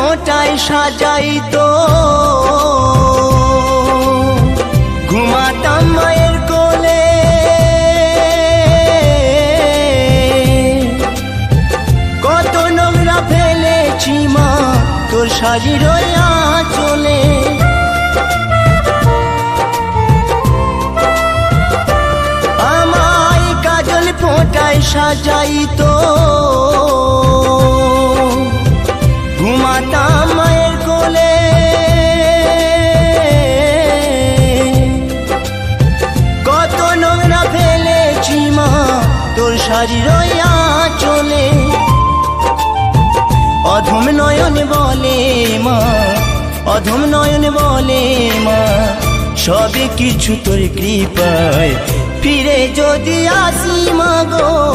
ফোঁটায় সাজাইতো ঘুমাতাম মায়ের কোলে। কত নোংরা ফেলেছি মা তোর শাড়ির আঁচলে। আমায় কাজল ফোঁটায় সাজাইতো ঘুমাতাম মায়ের কোলে। কত নোংরা ফেলেছি মা তোর শাড়ির আঁচলে। অধম নয়ন বলে মা, অধম নয়ন বলে মা, সবে কিছু তোর কৃপায় ফিরে যদি আসি মা গো।